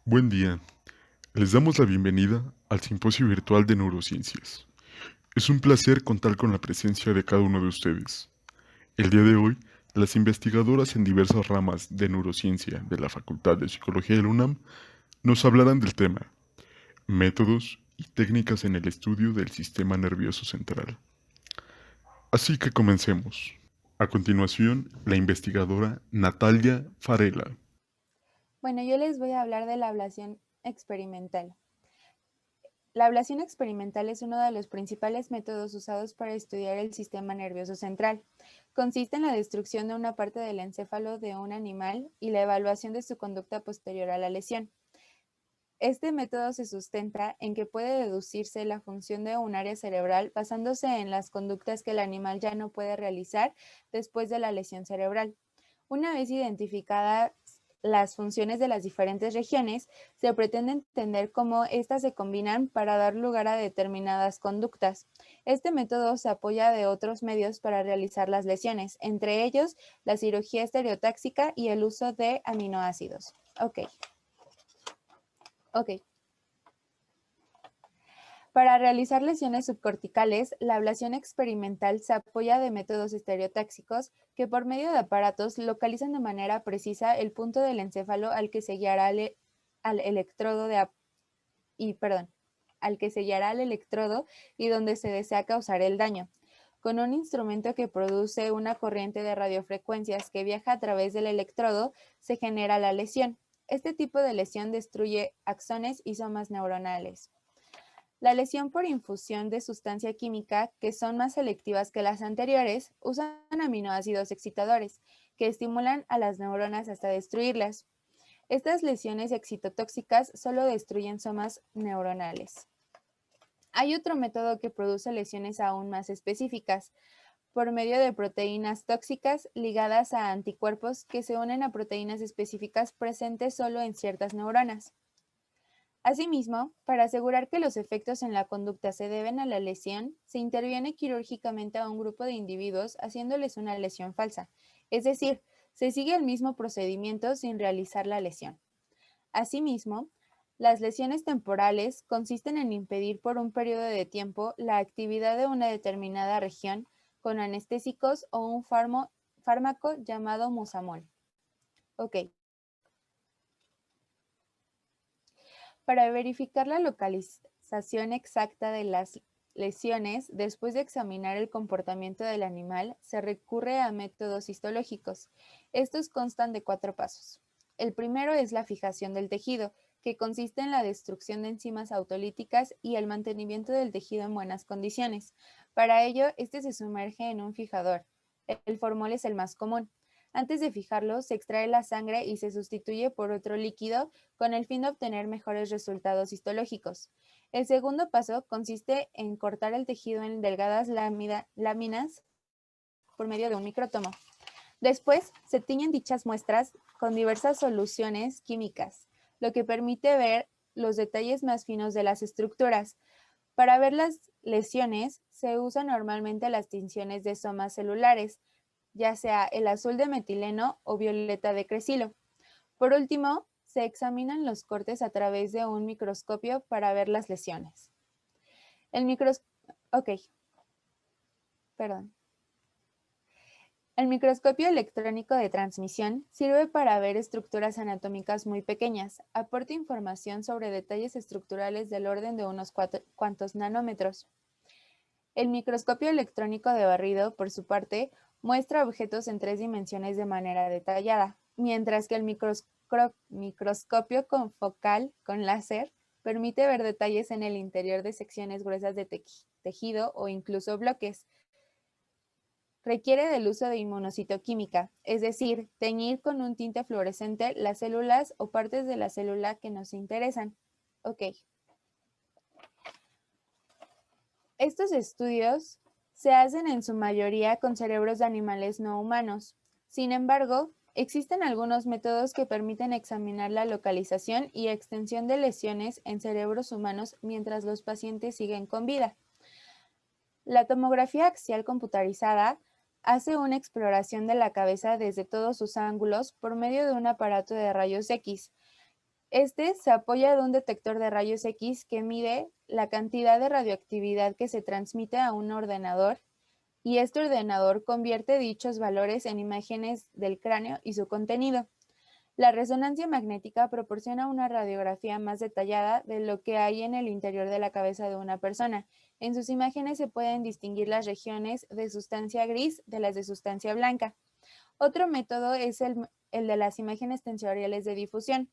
Buen día, les damos la bienvenida al Simposio Virtual de Neurociencias. Es un placer contar con la presencia de cada uno de ustedes. El día de hoy, las investigadoras en diversas ramas de neurociencia de la Facultad de Psicología de la UNAM nos hablarán del tema, métodos y técnicas en el estudio del sistema nervioso central. Así que comencemos. A continuación, la investigadora Natalia Farela. Bueno, yo les voy a hablar de la ablación experimental. La ablación experimental es uno de los principales métodos usados para estudiar el sistema nervioso central. Consiste en la destrucción de una parte del encéfalo de un animal y la evaluación de su conducta posterior a la lesión. Este método se sustenta en que puede deducirse la función de un área cerebral basándose en las conductas que el animal ya no puede realizar después de la lesión cerebral. Una vez identificadas las funciones de las diferentes regiones, se pretende entender cómo éstas se combinan para dar lugar a determinadas conductas. Este método se apoya de otros medios para realizar las lesiones, entre ellos la cirugía estereotáxica y el uso de aminoácidos. Ok. Para realizar lesiones subcorticales, la ablación experimental se apoya de métodos estereotáxicos que por medio de aparatos localizan de manera precisa el punto del encéfalo al que se guiará al electrodo al que se guiará el electrodo y donde se desea causar el daño. Con un instrumento que produce una corriente de radiofrecuencias que viaja a través del electrodo, se genera la lesión. Este tipo de lesión destruye axones y somas neuronales. La lesión por infusión de sustancia química, que son más selectivas que las anteriores, usan aminoácidos excitadores, que estimulan a las neuronas hasta destruirlas. Estas lesiones excitotóxicas solo destruyen somas neuronales. Hay otro método que produce lesiones aún más específicas, por medio de proteínas tóxicas ligadas a anticuerpos que se unen a proteínas específicas presentes solo en ciertas neuronas. Asimismo, para asegurar que los efectos en la conducta se deben a la lesión, se interviene quirúrgicamente a un grupo de individuos haciéndoles una lesión falsa, es decir, se sigue el mismo procedimiento sin realizar la lesión. Asimismo, las lesiones temporales consisten en impedir por un periodo de tiempo la actividad de una determinada región con anestésicos o un fármaco llamado musamol. Ok. Para verificar la localización exacta de las lesiones, después de examinar el comportamiento del animal, se recurre a métodos histológicos. Estos constan de 4 pasos. El primero es la fijación del tejido, que consiste en la destrucción de enzimas autolíticas y el mantenimiento del tejido en buenas condiciones. Para ello, este se sumerge en un fijador. El formol es el más común. Antes de fijarlo, se extrae la sangre y se sustituye por otro líquido con el fin de obtener mejores resultados histológicos. El segundo paso consiste en cortar el tejido en delgadas láminas por medio de un micrótomo. Después, se tiñen dichas muestras con diversas soluciones químicas, lo que permite ver los detalles más finos de las estructuras. Para ver las lesiones, se usan normalmente las tinciones de somas celulares, ya sea el azul de metileno o violeta de cresilo. Por último, se examinan los cortes a través de un microscopio para ver las lesiones. El micros... Ok, perdón. El microscopio electrónico de transmisión sirve para ver estructuras anatómicas muy pequeñas, aporta información sobre detalles estructurales del orden de unos cuantos nanómetros. El microscopio electrónico de barrido, por su parte, muestra objetos en 3 dimensiones de manera detallada, mientras que el microscopio confocal con láser permite ver detalles en el interior de secciones gruesas de tejido o incluso bloques. Requiere del uso de inmunocitoquímica, es decir, teñir con un tinte fluorescente las células o partes de la célula que nos interesan. Ok. Estos estudios se hacen en su mayoría con cerebros de animales no humanos. Sin embargo, existen algunos métodos que permiten examinar la localización y extensión de lesiones en cerebros humanos mientras los pacientes siguen con vida. La tomografía axial computarizada hace una exploración de la cabeza desde todos sus ángulos por medio de un aparato de rayos X. Este se apoya de un detector de rayos X que mide la cantidad de radioactividad que se transmite a un ordenador y este ordenador convierte dichos valores en imágenes del cráneo y su contenido. La resonancia magnética proporciona una radiografía más detallada de lo que hay en el interior de la cabeza de una persona. En sus imágenes se pueden distinguir las regiones de sustancia gris de las de sustancia blanca. Otro método es el de las imágenes tensoriales de difusión.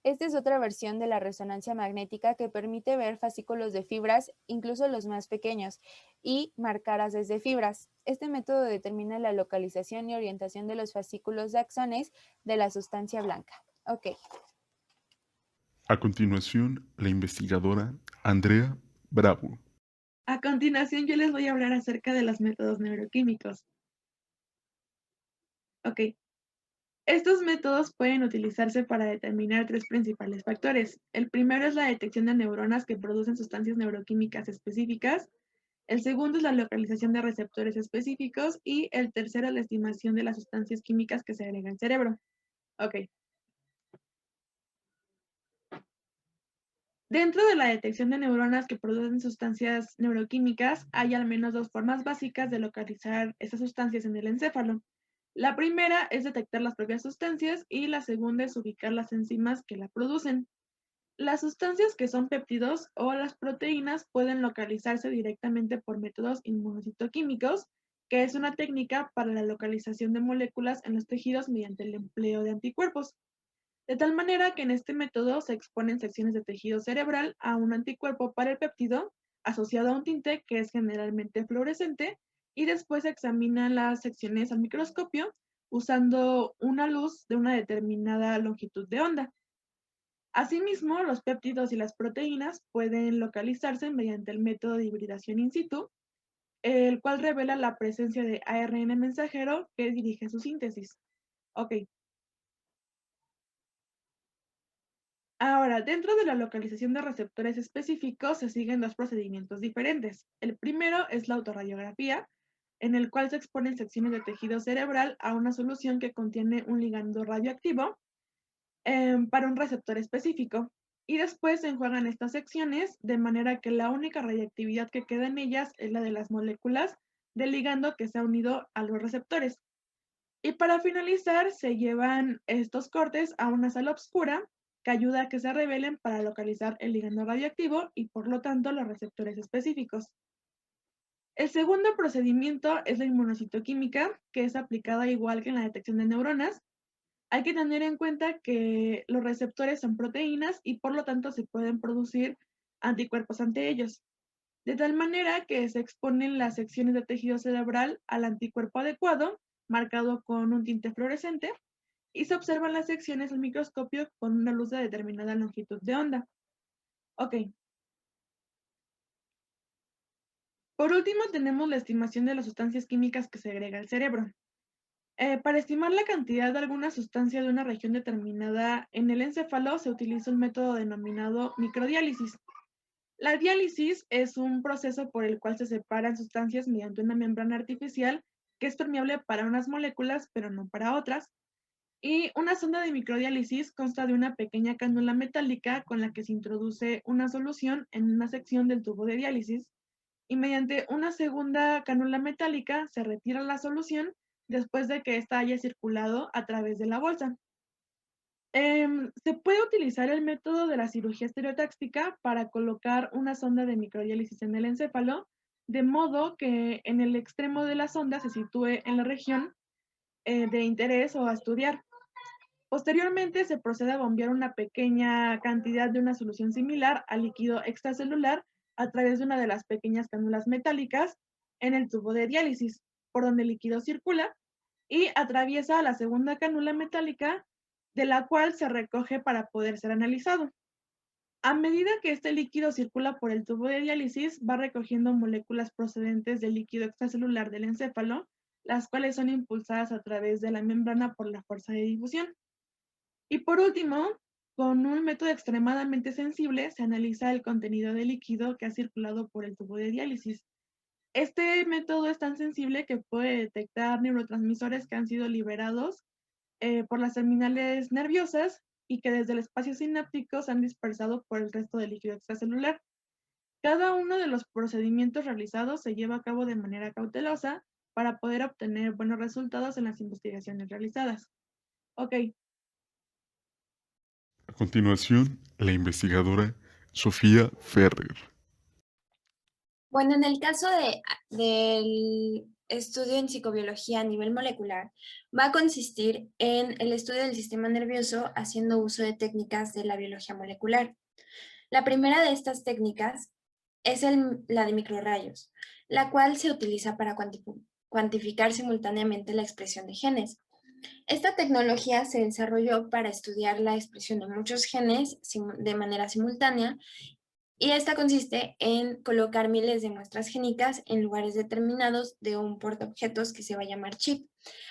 Esta es otra versión de la resonancia magnética que permite ver fascículos de fibras, incluso los más pequeños, y marcar haces de fibras. Este método determina la localización y orientación de los fascículos de axones de la sustancia blanca. Ok. A continuación, la investigadora Andrea Bravo. A continuación, yo les voy a hablar acerca de los métodos neuroquímicos. Ok. Estos métodos pueden utilizarse para determinar tres principales factores. El primero es la detección de neuronas que producen sustancias neuroquímicas específicas. El segundo es la localización de receptores específicos. Y el tercero es la estimación de las sustancias químicas que se agregan al cerebro. Ok. Dentro de la detección de neuronas que producen sustancias neuroquímicas, hay al menos dos formas básicas de localizar esas sustancias en el encéfalo. La primera es detectar las propias sustancias y la segunda es ubicar las enzimas que la producen. Las sustancias que son péptidos o las proteínas pueden localizarse directamente por métodos inmunocitoquímicos, que es una técnica para la localización de moléculas en los tejidos mediante el empleo de anticuerpos. De tal manera que en este método se exponen secciones de tejido cerebral a un anticuerpo para el péptido asociado a un tinte que es generalmente fluorescente y después se examinan las secciones al microscopio usando una luz de una determinada longitud de onda. Asimismo, los péptidos y las proteínas pueden localizarse mediante el método de hibridación in situ, el cual revela la presencia de ARN mensajero que dirige su síntesis. Ok. Ahora, dentro de la localización de receptores específicos se siguen dos procedimientos diferentes. El primero es la autorradiografía, en el cual se exponen secciones de tejido cerebral a una solución que contiene un ligando radioactivo para un receptor específico. Y después se enjuagan estas secciones de manera que la única radiactividad que queda en ellas es la de las moléculas del ligando que se ha unido a los receptores. Y para finalizar, se llevan estos cortes a una sala oscura que ayuda a que se revelen para localizar el ligando radioactivo y por lo tanto los receptores específicos. El segundo procedimiento es la inmunocitoquímica, que es aplicada igual que en la detección de neuronas. Hay que tener en cuenta que los receptores son proteínas y por lo tanto se pueden producir anticuerpos ante ellos, de tal manera que se exponen las secciones de tejido cerebral al anticuerpo adecuado, marcado con un tinte fluorescente, y se observan las secciones al microscopio con una luz de determinada longitud de onda. Ok. Por último, tenemos la estimación de las sustancias químicas que se agrega al cerebro. Para estimar la cantidad de alguna sustancia de una región determinada en el encéfalo se utiliza un método denominado microdiálisis. La diálisis es un proceso por el cual se separan sustancias mediante una membrana artificial que es permeable para unas moléculas, pero no para otras. Y una sonda de microdiálisis consta de una pequeña cánula metálica con la que se introduce una solución en una sección del tubo de diálisis y mediante una segunda cánula metálica se retira la solución después de que ésta haya circulado a través de la bolsa. Se puede utilizar el método de la cirugía estereotáxica para colocar una sonda de microdiálisis en el encéfalo, de modo que en el extremo de la sonda se sitúe en la región de interés o a estudiar. Posteriormente se procede a bombear una pequeña cantidad de una solución similar al líquido extracelular a través de una de las pequeñas cánulas metálicas en el tubo de diálisis, por donde el líquido circula y atraviesa la segunda cánula metálica, de la cual se recoge para poder ser analizado. A medida que este líquido circula por el tubo de diálisis, va recogiendo moléculas procedentes del líquido extracelular del encéfalo, las cuales son impulsadas a través de la membrana por la fuerza de difusión. Y por último, con un método extremadamente sensible, se analiza el contenido de líquido que ha circulado por el tubo de diálisis. Este método es tan sensible que puede detectar neurotransmisores que han sido liberados por las terminales nerviosas y que desde el espacio sináptico se han dispersado por el resto del líquido extracelular. Cada uno de los procedimientos realizados se lleva a cabo de manera cautelosa para poder obtener buenos resultados en las investigaciones realizadas. Ok, A continuación, la investigadora Sofía Ferrer. Bueno, en el caso del estudio en psicobiología a nivel molecular, va a consistir en el estudio del sistema nervioso haciendo uso de técnicas de la biología molecular. La primera de estas técnicas es la de microrrayos, la cual se utiliza para cuantificar simultáneamente la expresión de genes. Esta tecnología se desarrolló para estudiar la expresión de muchos genes de manera simultánea y esta consiste en colocar miles de muestras génicas en lugares determinados de un portaobjetos que se va a llamar chip.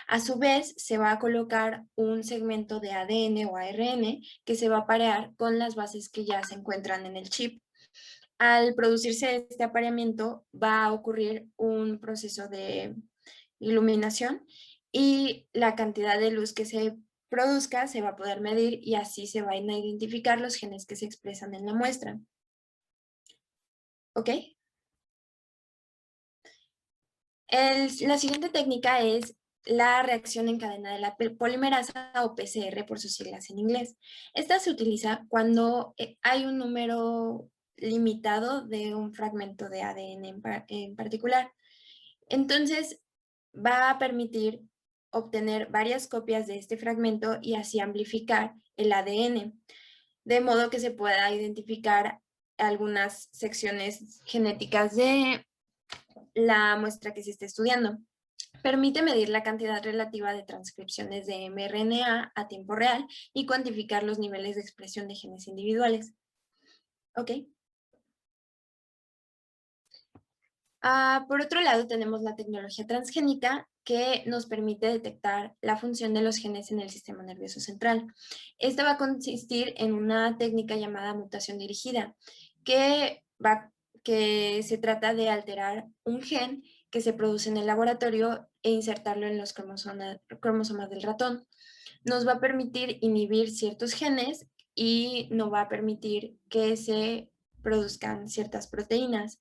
A su vez, se va a colocar un segmento de ADN o ARN que se va a parear con las bases que ya se encuentran en el chip. Al producirse este apareamiento, va a ocurrir un proceso de iluminación y la cantidad de luz que se produzca se va a poder medir y así se van a identificar los genes que se expresan en la muestra. ¿Ok? La siguiente técnica es la reacción en cadena de la polimerasa o PCR por sus siglas en inglés. Esta se utiliza cuando hay un número limitado de un fragmento de ADN en particular. Entonces, va a permitir obtener varias copias de este fragmento y así amplificar el ADN, de modo que se pueda identificar algunas secciones genéticas de la muestra que se está estudiando. Permite medir la cantidad relativa de transcripciones de mRNA a tiempo real y cuantificar los niveles de expresión de genes individuales. ¿Ok? Por otro lado, tenemos la tecnología transgénica que nos permite detectar la función de los genes en el sistema nervioso central. Esta va a consistir en una técnica llamada mutación dirigida, que se trata de alterar un gen que se produce en el laboratorio e insertarlo en los cromosomas del ratón. Nos va a permitir inhibir ciertos genes y no va a permitir que se produzcan ciertas proteínas.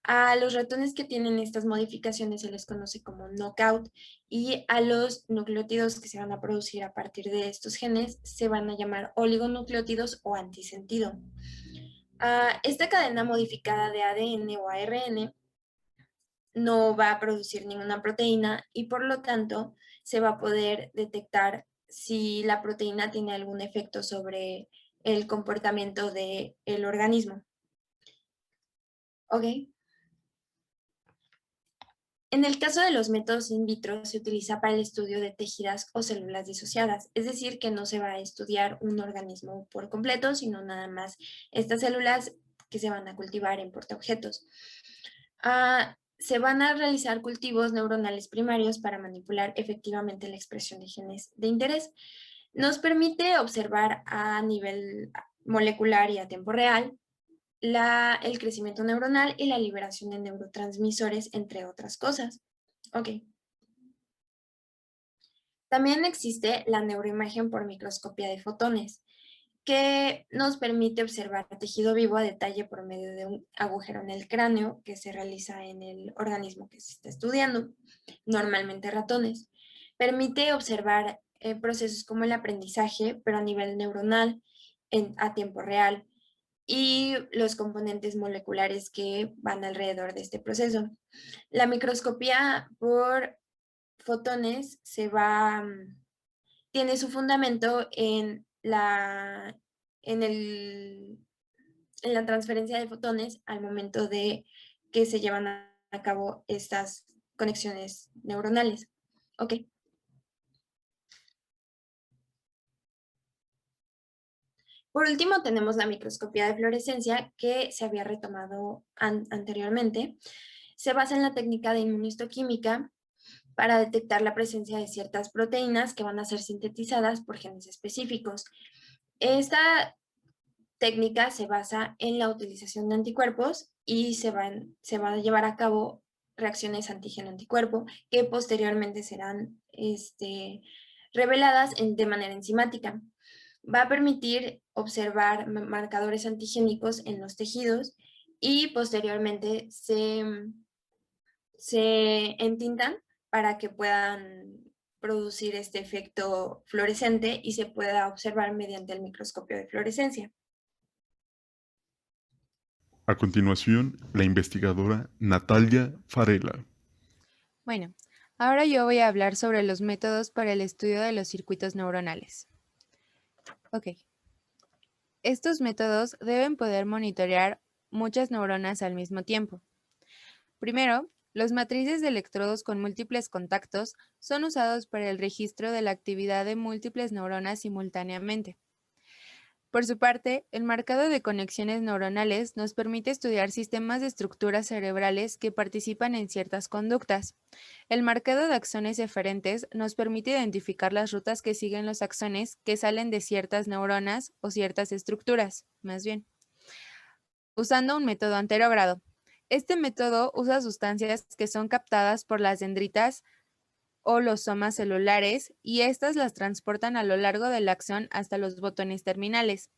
A los ratones que tienen estas modificaciones se les conoce como knockout y a los nucleótidos que se van a producir a partir de estos genes se van a llamar oligonucleótidos o antisentido. Esta cadena modificada de ADN o ARN no va a producir ninguna proteína y por lo tanto se va a poder detectar si la proteína tiene algún efecto sobre el comportamiento del organismo. ¿Ok? En el caso de los métodos in vitro, se utiliza para el estudio de tejidas o células disociadas, es decir, que no se va a estudiar un organismo por completo, sino nada más estas células que se van a cultivar en portaobjetos. Se van a realizar cultivos neuronales primarios para manipular efectivamente la expresión de genes de interés. Nos permite observar a nivel molecular y a tiempo real el crecimiento neuronal y la liberación de neurotransmisores, entre otras cosas. Ok. También existe la neuroimagen por microscopía de fotones, que nos permite observar tejido vivo a detalle por medio de un agujero en el cráneo que se realiza en el organismo que se está estudiando, normalmente ratones. Permite observar procesos como el aprendizaje, pero a nivel neuronal, a tiempo real, y los componentes moleculares que van alrededor de este proceso. La microscopía por fotones tiene su fundamento en en la transferencia de fotones al momento de que se llevan a cabo estas conexiones neuronales. Ok. Por último, tenemos la microscopía de fluorescencia que se había retomado anteriormente. Se basa en la técnica de inmunistoquímica para detectar la presencia de ciertas proteínas que van a ser sintetizadas por genes específicos. Esta técnica se basa en la utilización de anticuerpos y se van a llevar a cabo reacciones antígeno-anticuerpo que posteriormente serán reveladas de manera enzimática. Va a permitir observar marcadores antigénicos en los tejidos y posteriormente se entintan para que puedan producir este efecto fluorescente y se pueda observar mediante el microscopio de fluorescencia. A continuación, la investigadora Natalia Farela. Bueno, ahora yo voy a hablar sobre los métodos para el estudio de los circuitos neuronales. Ok. Estos métodos deben poder monitorear muchas neuronas al mismo tiempo. Primero, los matrices de electrodos con múltiples contactos son usados para el registro de la actividad de múltiples neuronas simultáneamente. Por su parte, el marcado de conexiones neuronales nos permite estudiar sistemas de estructuras cerebrales que participan en ciertas conductas. El marcado de axones eferentes nos permite identificar las rutas que siguen los axones que salen de ciertas neuronas o ciertas estructuras, más bien, usando un método anterógrado. Este método usa sustancias que son captadas por las dendritas o los somas celulares y estas las transportan a lo largo del axón hasta los botones terminales.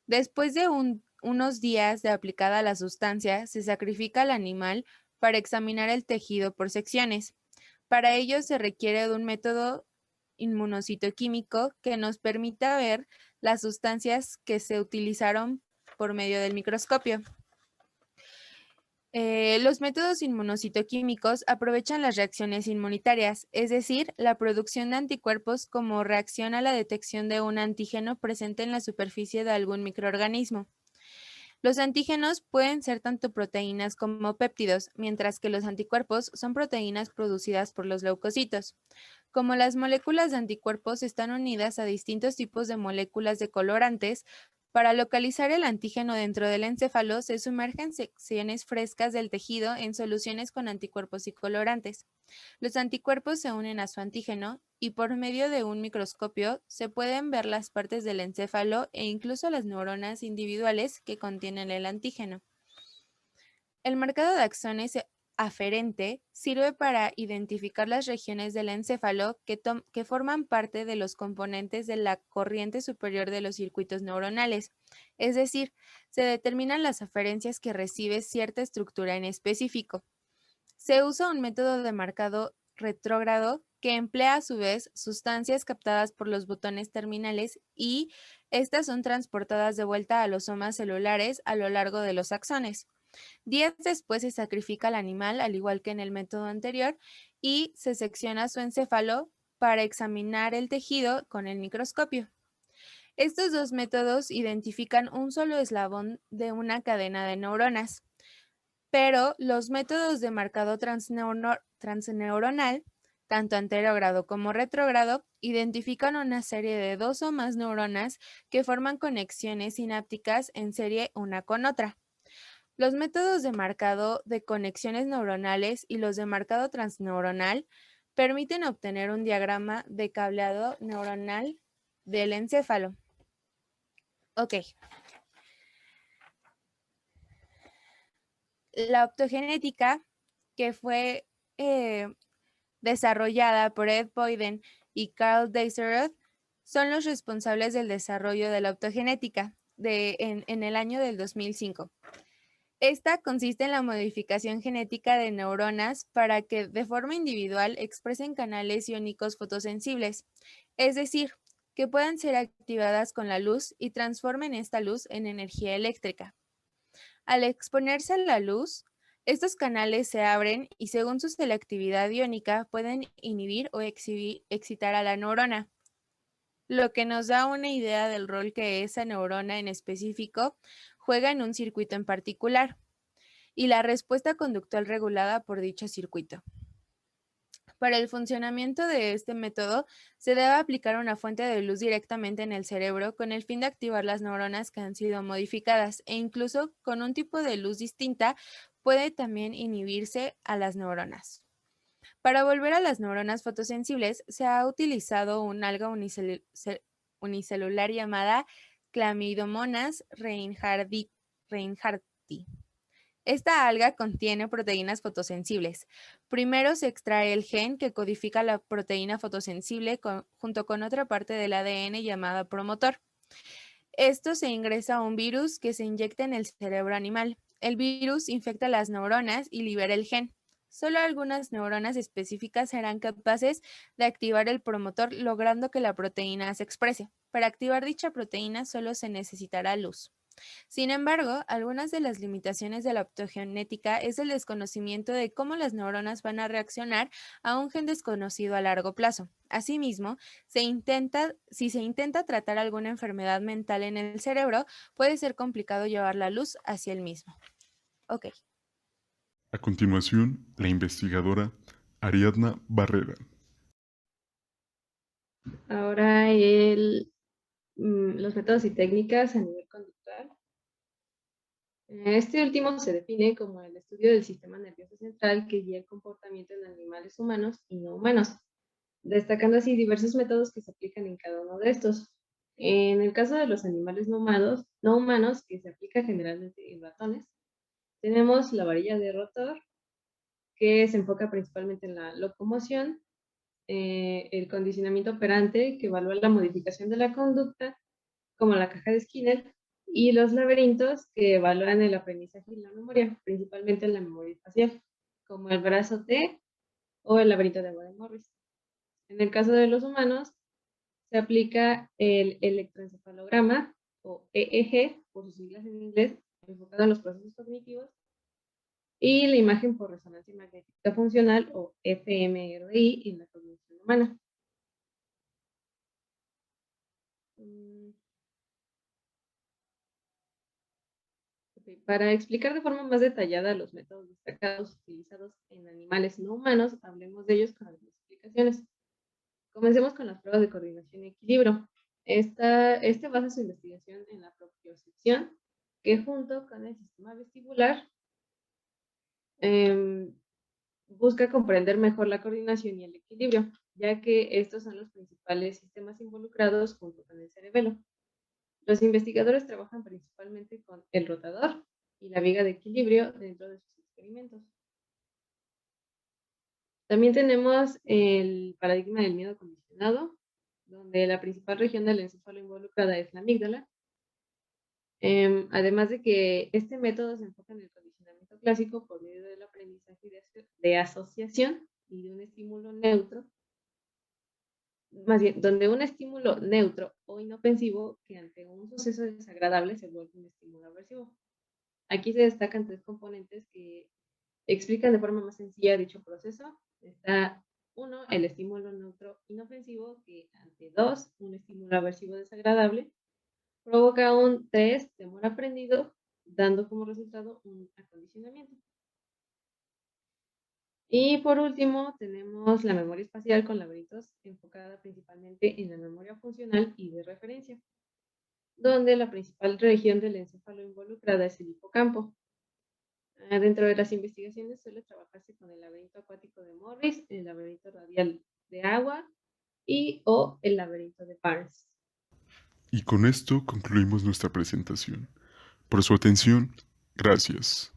Después de unos días de aplicada la sustancia, se sacrifica al animal para examinar el tejido por secciones. Para ello se requiere de un método inmunocitoquímico que nos permita ver las sustancias que se utilizaron por medio del microscopio. Los métodos inmunocitoquímicos aprovechan las reacciones inmunitarias, es decir, la producción de anticuerpos como reacción a la detección de un antígeno presente en la superficie de algún microorganismo. Los antígenos pueden ser tanto proteínas como péptidos, mientras que los anticuerpos son proteínas producidas por los leucocitos. Como las moléculas de anticuerpos están unidas a distintos tipos de moléculas de colorantes, para localizar el antígeno dentro del encéfalo se sumergen secciones frescas del tejido en soluciones con anticuerpos y colorantes. Los anticuerpos se unen a su antígeno y por medio de un microscopio se pueden ver las partes del encéfalo e incluso las neuronas individuales que contienen el antígeno. El marcado de axones aferente sirve para identificar las regiones del encéfalo que forman parte de los componentes de la corriente superior de los circuitos neuronales, es decir, se determinan las aferencias que recibe cierta estructura en específico. Se usa un método de marcado retrógrado que emplea a su vez sustancias captadas por los botones terminales y estas son transportadas de vuelta a los somas celulares a lo largo de los axones. Días después se sacrifica al animal, al igual que en el método anterior, y se secciona su encéfalo para examinar el tejido con el microscopio. Estos dos métodos identifican un solo eslabón de una cadena de neuronas, pero los métodos de marcado transneuronal, tanto anterógrado como retrógrado, identifican una serie de dos o más neuronas que forman conexiones sinápticas en serie una con otra. Los métodos de marcado de conexiones neuronales y los de marcado transneuronal permiten obtener un diagrama de cableado neuronal del encéfalo. Ok. La optogenética, que fue desarrollada por Ed Boyden y Carl Deisseroth, son los responsables del desarrollo de la optogenética en el año del 2005. Esta consiste en la modificación genética de neuronas para que de forma individual expresen canales iónicos fotosensibles, es decir, que puedan ser activadas con la luz y transformen esta luz en energía eléctrica. Al exponerse a la luz, estos canales se abren y según su selectividad iónica pueden inhibir o excitar a la neurona, lo que nos da una idea del rol que esa neurona en específico juega en un circuito en particular y la respuesta conductual regulada por dicho circuito. Para el funcionamiento de este método, se debe aplicar una fuente de luz directamente en el cerebro con el fin de activar las neuronas que han sido modificadas e incluso con un tipo de luz distinta puede también inhibirse a las neuronas. Para volver a las neuronas fotosensibles, se ha utilizado un alga unicelular llamada Chlamydomonas reinhardti. Esta alga contiene proteínas fotosensibles. Primero se extrae el gen que codifica la proteína fotosensible junto con otra parte del ADN llamada promotor. Esto se ingresa a un virus que se inyecta en el cerebro animal. El virus infecta las neuronas y libera el gen. Solo algunas neuronas específicas serán capaces de activar el promotor, logrando que la proteína se exprese. Para activar dicha proteína solo se necesitará luz. Sin embargo, algunas de las limitaciones de la optogenética es el desconocimiento de cómo las neuronas van a reaccionar a un gen desconocido a largo plazo. Asimismo, si se intenta tratar alguna enfermedad mental en el cerebro, puede ser complicado llevar la luz hacia el mismo. Ok. A continuación, la investigadora Ariadna Barrera. Ahora los métodos y técnicas a nivel conductual. Este último se define como el estudio del sistema nervioso central que guía el comportamiento en animales humanos y no humanos, destacando así diversos métodos que se aplican en cada uno de estos. En el caso de los animales no humanos, que se aplica generalmente en ratones, tenemos la varilla de rotor, que se enfoca principalmente en la locomoción, el condicionamiento operante, que evalúa la modificación de la conducta, como la caja de Skinner, y los laberintos, que evalúan el aprendizaje y la memoria, principalmente en la memoria espacial, como el brazo T o el laberinto de Waring-Morris. En el caso de los humanos, se aplica el electroencefalograma, o EEG, por sus siglas en inglés, enfocado en los procesos cognitivos, y la imagen por resonancia magnética funcional, o fMRI, en la cognición humana. Para explicar de forma más detallada los métodos destacados utilizados en animales no humanos, hablemos de ellos con algunas explicaciones. Comencemos con las pruebas de coordinación y equilibrio. Este basa su investigación en la propiocepción, que junto con el sistema vestibular busca comprender mejor la coordinación y el equilibrio, ya que estos son los principales sistemas involucrados junto con el cerebelo. Los investigadores trabajan principalmente con el rotador y la viga de equilibrio dentro de sus experimentos. También tenemos el paradigma del miedo condicionado, donde la principal región del encéfalo involucrada es la amígdala. Además de que este método se enfoca en el condicionamiento clásico por medio del aprendizaje de asociación y de un estímulo neutro, más bien, donde un estímulo neutro o inofensivo que ante un suceso desagradable se vuelve un estímulo aversivo. Aquí se destacan tres componentes que explican de forma más sencilla dicho proceso. Está 1, el estímulo neutro inofensivo, que ante 2, un estímulo aversivo desagradable, provoca un 3, temor aprendido, dando como resultado un acondicionamiento. Y por último, tenemos la memoria espacial con laberintos, enfocada principalmente en la memoria funcional y de referencia, donde la principal región del encéfalo involucrada es el hipocampo. Dentro de las investigaciones suele trabajarse con el laberinto acuático de Morris, el laberinto radial de agua o el laberinto de Barnes. Y con esto concluimos nuestra presentación. Por su atención, gracias.